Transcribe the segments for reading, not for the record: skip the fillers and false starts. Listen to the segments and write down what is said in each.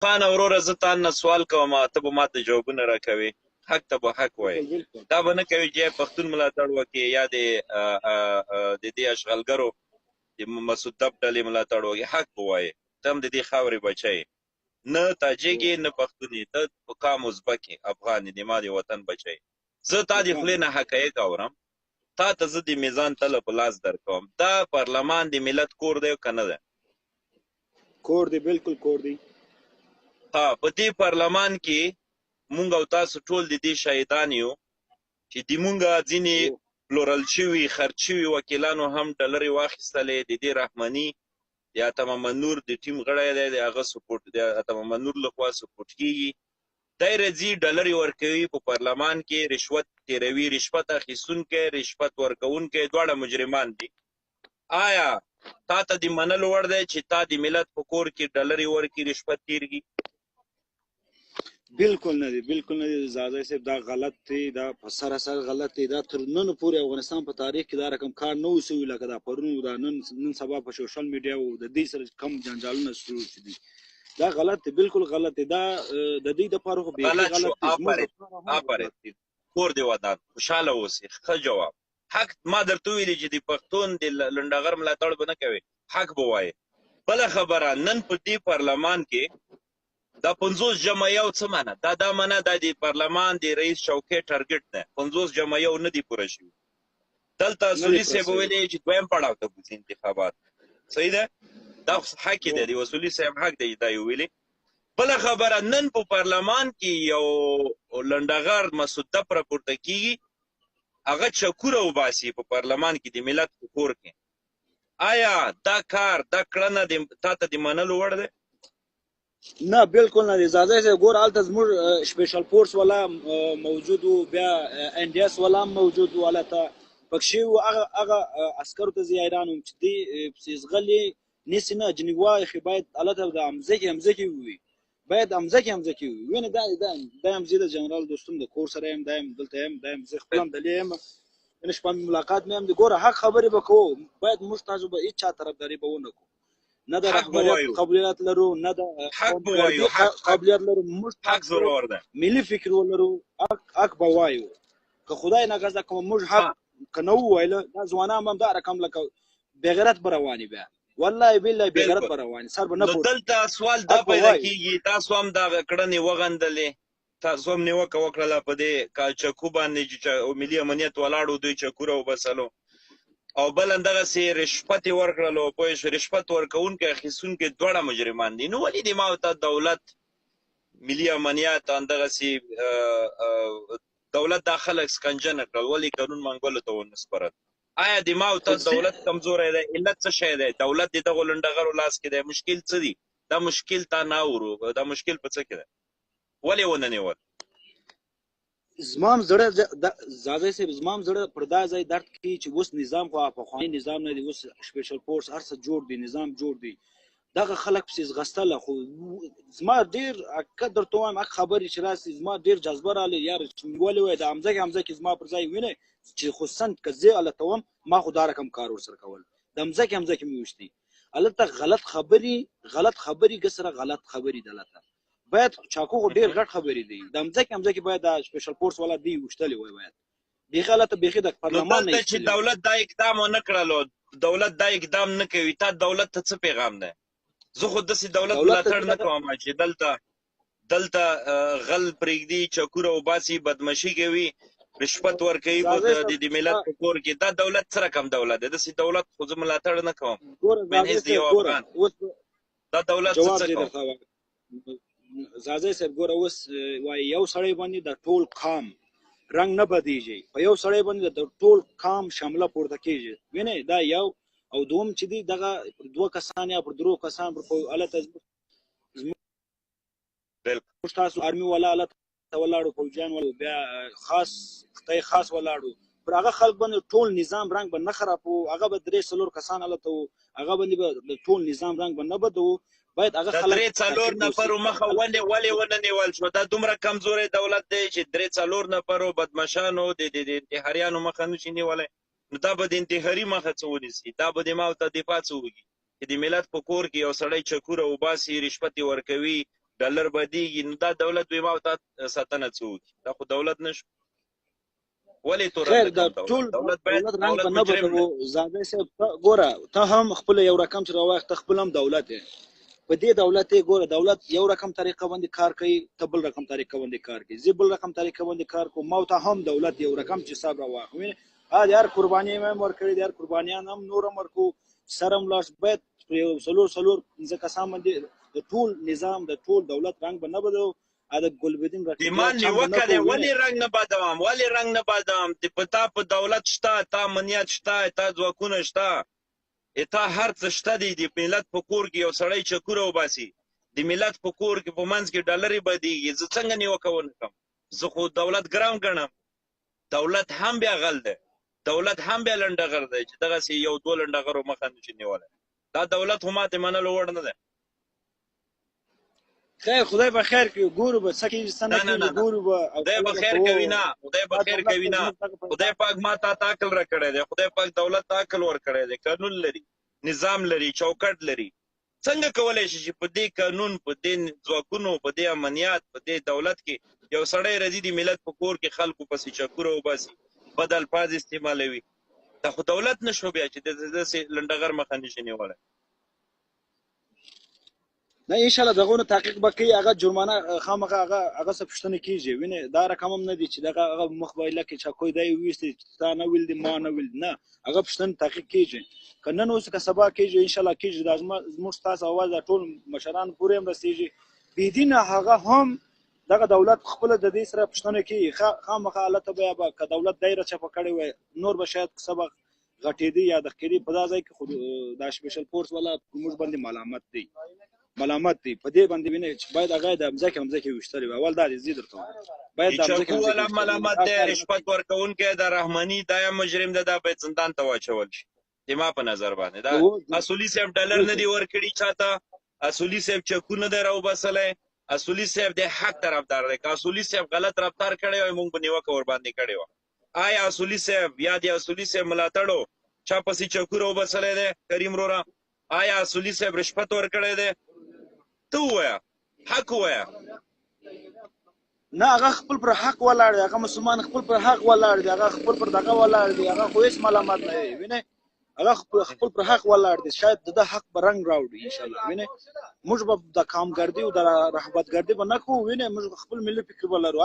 خان وروره زه تا نه سوال کوم ته به ماته جوابونه راکوې حق ته به حق وایې دا به نه کوي چې پښتون ملاتړ وکړي یا د دې اشغالګرو د مسعود دب ډلې ملاتړ وکړي حق به وایې ته هم د دې خاورې بچی نه تاجک یې نه پښتون یې ته په قام ازبک یې افغان یې د ما د وطن بچی زه تا د خولې نه حقایق اورم تا ته زه د میزان تله په لاس درکوم دا پارلمان د ملت کور دی که نه دی کور دی بالکل کور دی ها په دې پارلمان کې مونږ او تاسو ټول د دې شهیدان یو چې د مونږ ځینې پلورل شوي خرڅ شوي وکیلانو هم ډالرې واخیستلې د دې رحماني د عطا محمد نور د ټیم غړی دی د هغه سپورټ د عطا محمد نور لخوا سپورټ کیږي دی راځي ډالرې ورکوي په پارلمان کې رشوت تیروي رشوت اخیستونکی رشوت ورکوونکی دواړه مجرمان دي آیا تا ته د منلو وړ دی چې تا د ملت په کور کې ډالرې ورکړي رشوت تیرږي بالکل نه دی بالکل نه دی زاده صاحب دا غلط دی دا په سراسر غلط دی دا تر نن پورې افغانستان په تاریخ کې دا رقم کار نه و سوی لکه دا پرون دا نن سبا په سوشل میډیا او د دې سره کم جنجالونه شروع شي دي دا غلط دی بالکل غلط دی دا د دې لپاره خو غلط شو آفرین کور دی ودان خوشحاله اوسئ ښه جواب حق ما درته ویلي چې د پښتون د لنډغر ملاتړ به نه کوي حق به وایې بله خبره نن په دې پارلمان کې دا 50 جمع یو څه معنی دا معنی دا د پارلمان د رئیس چوکۍ ټارګټ دی 50 جمع یو نه دي پوره شوي دلته اصولي صاحب ویلي چې دویم پړاو ته بوځي انتخابات صحیح ده دا حق دی د اصولي صاحب حق دی دا یې ویلي بله خبره نن په پارلمان کې یو لنډغر مسعود دب راپورته کیږي هغه چکوره وباسي په پارلمان کې د ملت په کور کې آیا دا کار دا کړنه تا ته د منلو وړ دی نه بالکل نه دی زاده صاحب ګوره هلته زموږ سپیشل فورس والا موجود و بیا ان ډي اس والا هم موجود و هلته پکښې و هغه عسکرو ته زه حیران وم چې دې پسې زغلې نیسي نه جنې وایي باید هلته د همځکې ووي باید همځکې ووي وینې دا هم زه د جنرال دوستم د کور سره یم دا یم دلته یم دا یم زه خپله هم دلې یم نن شپه مې ملاقات مې هم دی ګوره حق خبرې به کوو باید موږ تاسو به هېچ چا طرفداري به ونه کړو نه د رهبریت قابلیت لرو نه د قابلیت لرو موږ حق ضرور ده ملي فکر ولرو حق به وایو که خدای ناګزه کوم موږ حق که نه وویله دا ځوانان به هم دا رقم لکه بېغیرت به روانې بیا والله بالله بېغیرت به روانې سر به نه پورته دلته سوال دا پیدا کېږي تاسو هم دغه کړنې وغندلې تاسو هم نیوکه وکړله په دې چکو باندې چې ملي امنیت ولاړ و دوی چکوره وبسلو او بل همدغسې رشوت یې ورکړلو پوه شو رشوت ورکوونکی اخیستونکي دواړه مجرمان دي نو ولې دې ما ورته دولت ملي امنیت همدغسې دولت دا خلک سکنجه نه کړل ولې قانون منګولو ته ونه سپارل آیا د ما ورته دولت کمزوری دی علت څه شی دی دولت د دغو لنډغرو لاس کې دی مشکل څه دي دا مشکل تا نه اورو دا مشکل په څه کې دی ولې ونه نیول زما هم زړه زاده صاحب زما هم زړه پر دا ځای درد کوي چې اوس نظام خو پخوانی نظام نه دی اوس سپیشل فورس هر څه جوړ دی نظام جوړ دی دغه خلک پسې ځغستله خو زما ډېر که درته وایم هغه خبرې چې راسي زما ډېر جذبه راغلی یار چې مې ولې وایي د همځکې زما پر ځای وینئ چې خو سند که زه هلته وم ما خو دا رقم کار ورسره کول د همځکې مې ویشتي هلته غلط خبرې ګسره غلط خبرې د هلته باید چاکو خو ډېر غټ خبرې دي د همځکې باید د سپیشل فورس والا دی وشتلی وای باید بیخي هلته بیخي د پارلمان نه چې دولت دا اقدام ونه کړلو دولت دا اقدام نه کوي تا دولت ته څه پیغام دی زه خو داسې دولت ملاتړ نه کوم چې دلته غل پرېږدي چکوره وباسي بدمشي کوي رشوت ورکوي د ملت په کور کې دا دولت څه رقم دولت دی داسې دولت خو زه ملاتړ نه کوم من هیڅ د یو افغان دا دولت څه کوم زاده صاحب ګوره اوس وایي یو سړی باندې د ټول قام رنګ نه بدیږي په یو سړی باندې د ټول قام شامله پورته کېږي وینئ دا یو او دوم چې دی دغه پر دوه کسان یا پر درو کسان پر هلته زموږ تاسو ارمي والا هلته ولاړو پوځیان بیا خاص ولاړو پر هغه خلک باندې ټول نظام رنګ به نه خرابو هغه به 3-4 کسان هلته وو هغه باندې به ټول نظام رنګ به نه بدوو باید هغه خلک 3-4 نفرو مخه ولې ونه نیول شو دا دومره کمزوری دولت دی چې 3-4 نفرو بدمشانو د انتحاریانو مخه نشي نیولی نو دا به د انتحاري مخه څه ونیسي دا به د ما ورته دفاع څه وکړي چې د ملت په کور کې یو سړی چکوره وباسي رشوت یې ورکوي ډالر بدیږي نو دا دولت وي ما ته ساتنه څه وکړي دا خو دولت نشو ولې خیر تورن دا کوم ټول دولت باید دولت رنګ دولت به نه مجرم بدلو زاده صاحب ګوره ته هم خپل یو رقم چې راوخت خپل هم دولت یې په دې دولت یې ګوره دولت یو رقم طریقه باندې کار کوي ته بل رقم طریقه باندې کار کوي زه بل رقم طریقه باندې کار کوم ما ته هم دولت یو رقم چې حساب راواخلي یار قرباني مې ورکړي یار قربانیان هم نور ورکو سرم لاس باید سلور ځکه کسان باندې د ټول نظام د ټول دولت رنګ به نه بدلو دا ګلبدین ایمان نیوکه دی ولې رنګ نه بادوم ولې رنګ نه بادوم د پتا په دولت شته تا امنیت شته تا ځواکونه شته تا هر څه شته دی د ملت په کور کې یو سړی چکوره وباسي د ملت په کور کې په منځ کې ډالري بدیږي زه څنګه نیوکه ونه کړم زه خو دولت ګرام ګڼم دولت هم بیا غل دی دولت هم بیا لنډغر دی چې دغسې یو دوه لنډغرو مخه نشي نیولی دا دولت خو ماتې منلو وړ نه دی خیر خدای به خیر کوي ګورو به څه کېږي څه نه کېږي ګورو به خدای به خیر کوي نه خدای به خیر کوي نه خدای پاک ما تا عقل راکړی دی خدای پاک دولت ته عقل ورکړی دی قانون لري نظام لري چوکټ لري څنګه کولی شي چې په دې قانون په دې ځواکونو په دې امنیت په دې دولت کې یو سړی راځي د ملت په کور کې خلکو پسې چکوره وباسي بد الفاظ استعمالوي دا خو دولت نشو بیا چې داسې لنډغر مخه نشي نیولی نه ان شاء الله دغه تحقیق به کوي هغه جرمانه خامخا هغه څه پوښتنه کیږي ویني دا رقم هم نه دي چې دغه هغه مخبایله کې چا کوی دی ویستي تا نه ویل دي ما نه ویل نه هغه پوښتنه تحقیق کیږي کنه نو څه سبا کیږي ان شاء الله کیږي د زموږ تاسو اواز ټول مشران پورې هم رسیږي بيدینه هغه هم دغه دولت خپل د دې سره پښتنه کوي خامخا الله ته بیا به ک دولت دایره چپه کړي وي نور به شاید سبق غټېدي یا د خېدي په دا ځای کې خود د سپیشل فورس ولا موږ باندې ملامت دی په دې باندې ویني چې باید هغه د امزکه وشتري اول دا دې درته باید د امزکه ولا ملامت دی رشوت ورکوونکی د رحماني دا مجرم ده باید زندان ته واچول شي ما په نظر باندې دا اصولي صاحب ډالر نه دی ورکړي چاته اصولي صاحب چکونه دی راوباسلی اصولي صاحب د حق طرفدار دی که اصولي صاحب غلط رفتار کړی وای موږ به نیوکه ورباندې کړې وه آیا اصولي صاحب یا د اصولي صاحب ملاتړو چا پسې چکونه وباسلی دی کریم روره آیا اصولي صاحب رشوت ورکړی دی ته ووایه حق ووایه نه هغه خپل پر حق ولاړ دی هغه مسلمان خپل پر حق ولاړ دی هغه خپل پر دغه ولاړ دی هغه خو هیڅ ملامت نه دی ویني هغه خپل پر حق ولاړ دي شاید د حق برنګ راوړي ان شاء الله ویني موږ به د کامګردي او د رهبتګردي به نه کوو ویني موږ خپل ملي فکر ولرو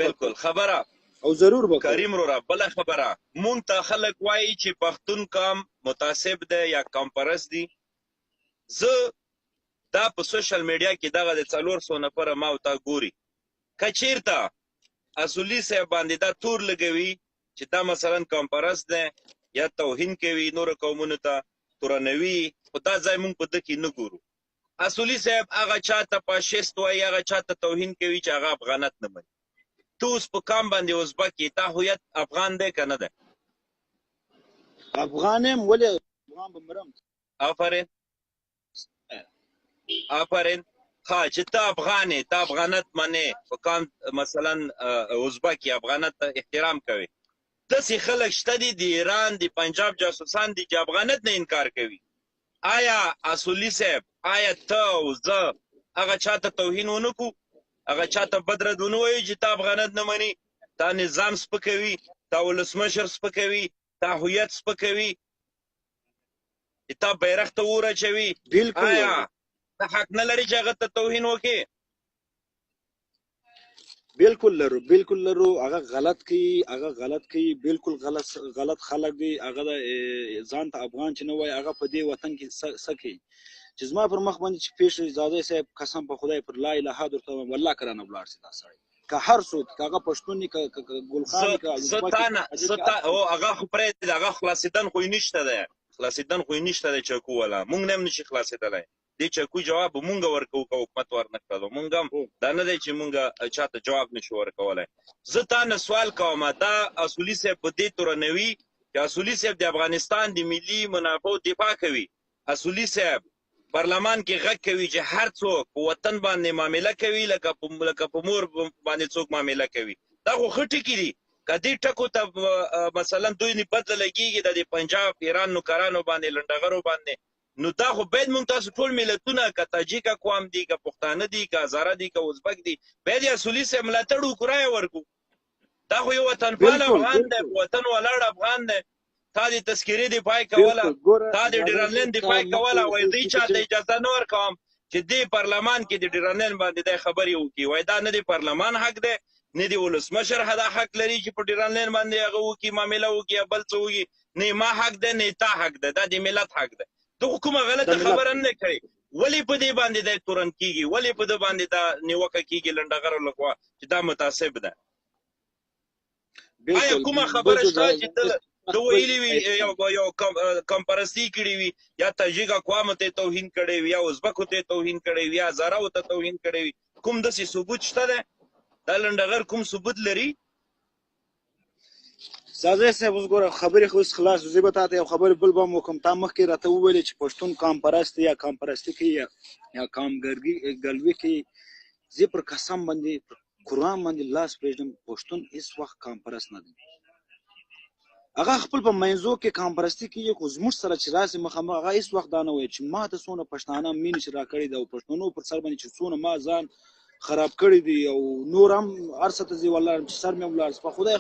بالکل خبره او ضرور به کریم رو بل خبره مونږ ته خلک وایي چې پښتون قام متعصب دی یا قام پرست دی زه دا په سوشل میډیا کې دغه د 400 نفره ما او تا ګوري که چیرته اصولي صاحب باندې دا تور لګوي چې دا مثلا قام پرست دی یا توهین کوي نورو قومونو ته تورنوي خو دا ځای مونږ په ده کې نه ګورو اصولي صاحب هغه چاته فاشیست وایي هغه چاته توهین کوي چې هغه افغانت نه مني ته اوس په قام باندې ازبک یې تا هویت افغان دی که نه دی افغان یم ولې افغان به مرم آفرین ها چې ته افغان یې ته افغانت منې په قام مثلا ازبک یې افغانت ته احترام کوي داسې خلک شته دي د ایران د پنجاب جاسوسان دي چې افغانت نه انکار کوي آیا اصولي صاحب آیا ته او زه هغه چاته توهین ونه کړو هغه چاته بد رد ونه وایو چې ته افغانت نه منې تا نظام سپکوي تا ولسمشر سپکوي تا هویت سپکوي تا بیرغ ته اور اچوي آیا ته حق نه لري چې هغه ته توهین وکړې بالکل لرو هغه غلط کوي بالکل غلط خلک دي هغه ځان ته افغان چې نه وای هغه په دې وطن کې سکی چې زما پر مخ باندې چې پیش زاده صاحب قسم په خدای پر لا اله الا الله والله کرانه بلار سي دا سړی که هر څوک هغه پښتوني که ګلخان که ستا او هغه خو پرې هغه خلاصیدن خو نشته ده چکو ولا مونږ نه نشي خلاصیدلای دې چکو جواب مونږ ورکو که حکومت ورنکړو مونږ هم دا نه دی چې مونږ چاته جواب نشو ورکولای زه تا نه سوال کوم دا اصولي صاحب په دې تورنوي چې اصولي صاحب د افغانستان د ملي منافعو دفاع کوي اصولي صاحب پارلمان کې غږ کوي چې هر څوک په وطن باندې معامله کوي لکه په مور باندې څوک معامله کوي دا خو ښه ټکي دي که دې ټکو ته مثلا دوی نه بد لګېږي د پنجاب ایران نوکرانو باندې لنډغرو باندې نو دا خو باید مونږ تاسو ټول ملتونه که تاجیک اقوام دي که پښتانه دي که هزاره دي که ازبک دي باید یې اصولي صاحب ملاتړ وکړو رایه ورکړو دا خو یو وطنپال افغان دی وطن ولاړ افغان دی تا د تذکرې دفاع کوله تا د ډیرنلین دفاع کوله وایي دوی چاته اجازه نه ورکوم چې دې پارلمان کې د ډیرنلین باندې دا خبرې وکړي وایي دا نه د پارلمان حق دی نه د ولسمشر دا حق لري چې په ډیرنلین باندې هغه وکړي معامله وکړي یا بل څه وکړي نه ما حق دی نه تا حق دی دا د ملت حق دی دغه کومه غلطه خبره نه کوي ولې په دې باندې دا تورن کیږي ولې په دې باندې دا نیوکه کیږي لنډغرو لخوا چې دا متعصب ده آیا کومه خبره شته چې د ویلي وي یو کم پرستی کړې وي یا تاجیک اقوامو ته توهین کړی وي یا ازبکو ته توهین کړی وي یا هزاراو ته توهین کړی وي کوم داسې ثبوت شته دی دا لنډغر کوم ثبوت لري سازی صاحب اوس ګوره خبرې خو اوس خلاص زه به تا ته یو خبرې بل به هم وکړم تا مخکې راته وویلې چې پښتون قام پرست یا قام پرستي کوي یا قام ګلوي کوي زه پر قسم باندې قرآن باندې لاس پرېږدم پښتون هېڅ وخت قام پرست نه دی هغه خپل په منځو کې قام پرستي کوي خو زموږ سره چې راسي مخامخ هغه هېڅ وخت دا نه وایي چې ما ته څونه پښتانه مینې چې راکړې ده او پښتنو پر سر باندې چې څونه ما ځان خراب کړی دی او نور هم هر څه ته زه ولاړم چې سر مې هم ولاړ په خدای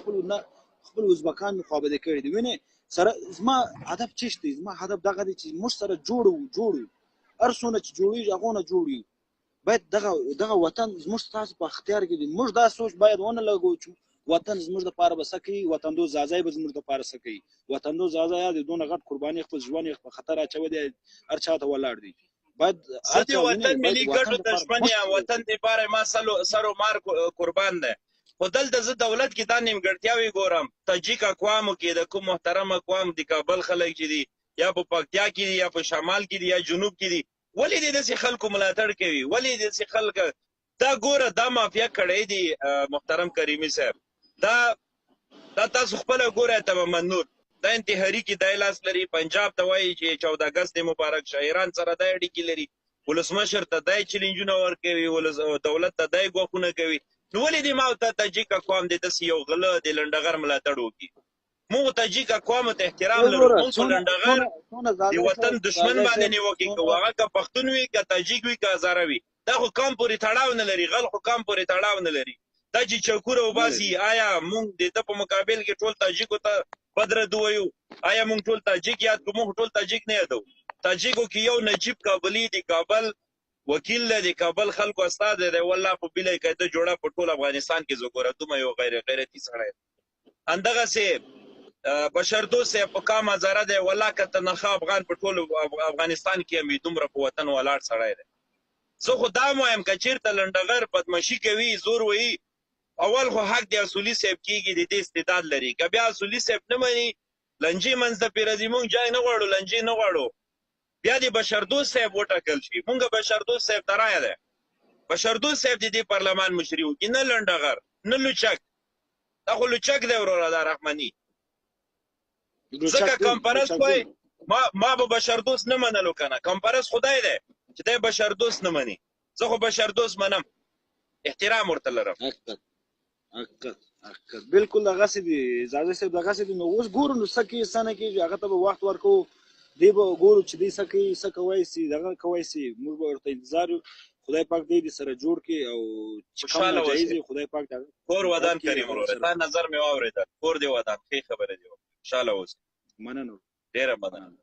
خپل ازبکان مې خوابدي کړي دي وینې سره زما هدف څه دی زما هدف دغه دی چې موږ سره جوړ هر څونه چې جوړېږي هغونه جوړ باید دغه وطن زموږ ستاسو په اختیار کې دی موږ دا سوچ باید ونه لګو چې وطن زموږ دپاره به څه کوي وطن دوست ځاځی به زموږ دپاره څه کوي وطن دوست ځاځی د دونه غټ قرباني خپل ژوند یې په خطر اچولی دی هر چا ته ولاړ دی باید زه د وطن ملي ګټو دشمن یم وطن دپاره ما سر و مار قربان دی خو دلته زه دولت کې دا نیمګړتیاوې ګورم تاجیک اقوامو کې د کوم محترم اقوام د کابل خلک چې دي یا په پکتیا کې دي یا په شمال کې دي یا جنوب کې دي ولې دې داسې خلکو ملاتړ کوي ولې داسې خلک دا ګوره دا مافیا کړی دي محترم کریمي صاحب دا تاسو خپله ګوره تماما نور دا انتحاري کې دی لاس لري پنجاب ته وایي چې 14 اګست مبارک شه ایران سره دا اړیکې لري ولسمشر ته دی چیلنجونه ورکوي دولت ته دی ګواښونه کوي نو ولې دې ما ته تاجیک اقوام دې داسې یو غله د لنډغر ملاتړ وکړي موږ تاجیک اقوامو ته احترام لرو موږ په لنډغر د وطن دشمن باندې نیوکې کوو هغه که پښتون وي که تاجیک وي که هزاره وي دا خو قام پورې تړاو نه لري غل خو قام پورې تړاو نه لري دا چې چوکوره وباسي آیا موږ د ده په مقابل کې ټول تاجیکو ته بدرد ووایو آیا موږ ټول تاجیک یاد کړو موږ ټول تاجیک نه یادو تاجیکو کې یو نجیب کابلي د کابل وکیل دی د کابل خلکو استاد دی والله په بیله قاعده جوړه په ټول افغانستان کې زه ګوره دومره یو غیرتي سړی همدغسې بشردوست صاحب په کام هزاره دی والله که تنخوا افغان په ټول افغانستان کې هم دومره په وطن ولاړ سړی دی زه خو دا هم وایم که چېرته لنډغر بدمشي کوي زور وهي اول خو حق د اصولي صاحب کېږي د دې استعداد لري که بیا اصولي صاحب نه مني لنجې منځ ته پرې راځي موږ جای نه غواړو لنجې نه غواړو بیا د بشردوست صاحب وټاکل شي مونږ بشردوست صاحب ته رایه ده بشردوست صاحب د دې پارلمان مشري وکړي نه لنډغر نه لوچک دا خو لوچک دی وروره دا رحماني ځکه کمپرست وایي ما به بشردوست نه منلو که نه کمپرست خدای دی چې دی بشردوست نه مني زه خو بشردوست منم احترام ورته لرم حقیقت بالکل دغسې دي زاده صاحب دغسې دي نو اوس ګورو نو څه کېږي څه نه کېږي هغه ته به وخت ورکوو دی به ګورو چې دی څه کوي څه کوی سي دغه کوی سي موږ به ورته انتظار یو خدای پاک دی دې سره جوړ کړي او چې کوم ناجایز وي خدای پاک کور ودان کریم وروره تا نظر مې واورېده کور دې ودان ښې خبرې دې وکړې خوشحاله اوسې مننه ډېره مننه